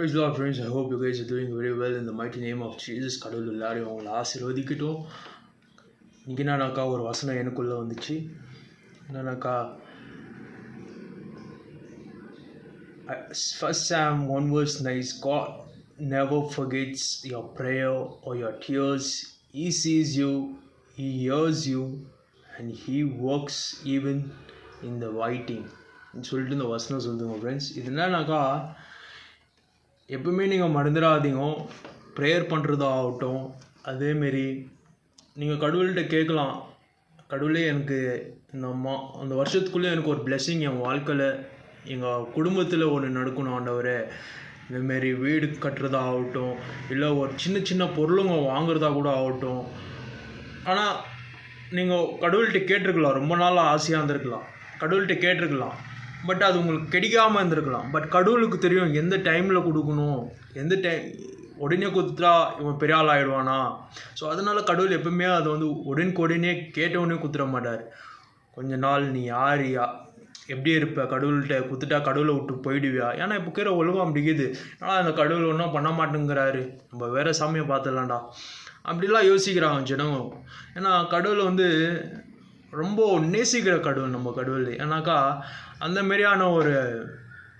Praise the Lord, friends. I hope you guys are doing very well in the mighty name of Jesus. கடவுள் எல்லாரையும் அவங்களை ஆசீர்வதிக்கட்டும். இங்கேனாக்கா ஒரு வசனம் எனக்குள்ளே வந்துச்சு. என்னன்னாக்கா, First Sam 1 verse 9, God never forgets your prayer or your tears. He sees you, He hears you, and He works even in the waiting. சொல்லிட்டு இந்த வசனம் சொல்லுங்க ஃப்ரெண்ட்ஸ். இது என்னன்னாக்கா, எப்பவுமே நீங்கள் மறந்துடாதீங்க, ப்ரேயர் பண்ணுறதாகட்டும். அதேமாரி நீங்கள் கடவுள்கிட்ட கேட்கலாம், கடவுளே எனக்கு அந்த வருஷத்துக்குள்ளே எனக்கு ஒரு பிளெஸ்ஸிங் என் வாழ்க்கையில் எங்கள் குடும்பத்தில் ஒன்று நடக்கணும் ஆண்டவரே. இந்தமாரி வீடு கட்டுறதாகட்டும், இல்லை ஒரு சின்ன சின்ன பொருளுங்க வாங்குறதா கூட ஆகட்டும். ஆனால் நீங்கள் கடவுள்கிட்ட கேட்டிருக்கலாம், ரொம்ப நாள் ஆசையாக இருந்திருக்கலாம், கடவுள்கிட்ட கேட்டிருக்கலாம். பட் அது உங்களுக்கு கிடைக்காமல் இருந்திருக்கலாம். பட் கடவுளுக்கு தெரியும் எந்த டைமில் கொடுக்கணும், எந்த உடனே கொடுத்துட்டா இவன் பெரிய ஆள் ஆகிடுவானா. ஸோ அதனால் கடவுள் எப்பவுமே அதை உடனே கேட்டவுடனே குத்துற மாட்டார். கொஞ்ச நாள் நீ யார் எப்படி இருப்ப, கடவுள்கிட்ட குத்துட்டா கடவுளை விட்டு போயிடுவியா. ஏன்னா இப்போ இருக்கிற ஒழுங்கம் அப்படிக்குது. ஆனால் அந்த கடவுள் ஒன்றும் பண்ண மாட்டேங்கிறாரு, நம்ம வேறு சாமியை பார்த்துடலாம்டா அப்படிலாம் யோசிக்கிறாங்க ஜனங்க. ஏன்னா கடவுள் ரொம்ப நேசிக்கிற கடவுள் நம்ம கடவுள். ஏன்னாக்கா அந்த மாரியான ஒரு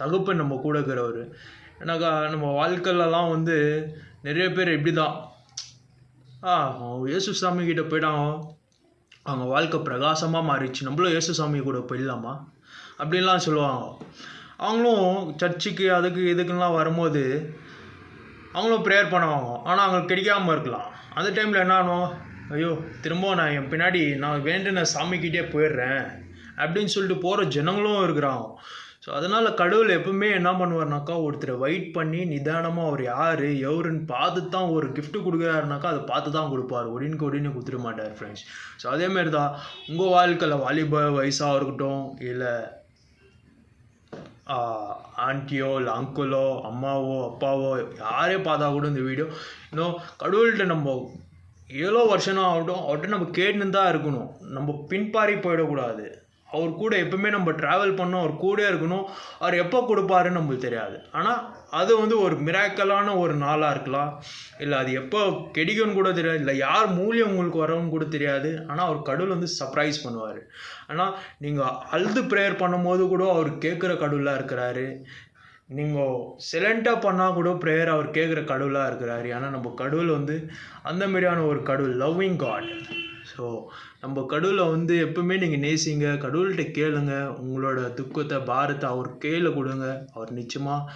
தகுப்பன் நம்ம கூட இருக்கிறவர். ஏன்னாக்கா நம்ம வாழ்க்கையிலலாம் நிறைய பேர் இப்படி தான், இயேசு சாமி கிட்ட போயிட்டாங்க, அவங்க வாழ்க்கை பிரகாசமாக மாறிடுச்சு, நம்மளும் இயேசு சாமி கூட போயிடலாமா அப்படின்லாம் சொல்லுவாங்க. அவங்களும் சர்ச்சுக்கு அதுக்கு இதுக்குலாம் வரும்போது அவங்களும் ப்ரேயர் பண்ணுவாங்க. ஆனால் அவங்களுக்கு கிடைக்காமல் இருக்கலாம். அந்த டைமில் என்ன ஆகும், ஐயோ திரும்ப நான் என் பின்னாடி நான் வேண்டின சாமிக்கிட்டே போயிடுறேன் அப்படின்னு சொல்லிட்டு போகிற ஜனங்களும் இருக்கிறாங்க. ஸோ அதனால் கடவுள் எப்பவுமே என்ன பண்ணுவார்னாக்கா, ஒருத்தரை வெயிட் பண்ணி நிதானமாக அவர் யார் எவருன்னு பார்த்து தான் ஒரு கிஃப்ட்டு கொடுக்குறாருனாக்கா அதை பார்த்து தான் கொடுப்பார், உடனே கொடுத்துட மாட்டார் ஃப்ரெண்ட்ஸ். ஸோ அதேமாரி தான் உங்கள் வாழ்க்கையில் வாலிப வயசாக இருக்கட்டும், இல்லை ஆண்டியோ இல்லை அங்கிளோ அம்மாவோ அப்பாவோ யாரே பார்த்தா கூட இந்த வீடியோ இன்னும் கடவுள்கிட்ட நம்ம எவ்வளோ வருஷம் ஆகட்டும் அவர்கிட்ட நம்ம கேட்டுன்னு தான் இருக்கணும். நம்ம பின்பாரி போயிடக்கூடாது. அவர் கூட எப்பவுமே நம்ம ட்ராவல் பண்ணோம், அவர் கூட இருக்கணும். அவர் எப்போ கொடுப்பாருன்னு நம்மளுக்கு தெரியாது. ஆனால் அது ஒரு மிராக்கலான ஒரு நாளாக இருக்கலாம், இல்லை அது எப்போ கிடைக்கும்னு கூட தெரியாது, இல்லை யார் மூலியம் உங்களுக்கு வரவுன்னு கூட தெரியாது. ஆனால் அவர் கடவுள் சர்ப்ரைஸ் பண்ணுவார். ஆனால் நீங்கள் அழுது ப்ரேயர் பண்ணும்போது கூட அவர் கேட்குற கடவுளாக இருக்கிறாரு. நீங்கள் சைலண்ட்டாக பண்ணால் கூட ப்ரேயர் அவர் கேட்குற கடவுளாக இருக்கிறாரு. ஆனால் நம்ம கடவுள் அந்த மாதிரியான ஒரு கடவுள், லவ்விங் காட். ஸோ நம்ம கடவுளை எப்பவுமே நீங்கள் நேசிங்க, கடவுள்கிட்ட கேளுங்க, உங்களோட துக்கத்தை பாரத்தை அவர் கையில் கொடுங்க. அவர் நிச்சயமாக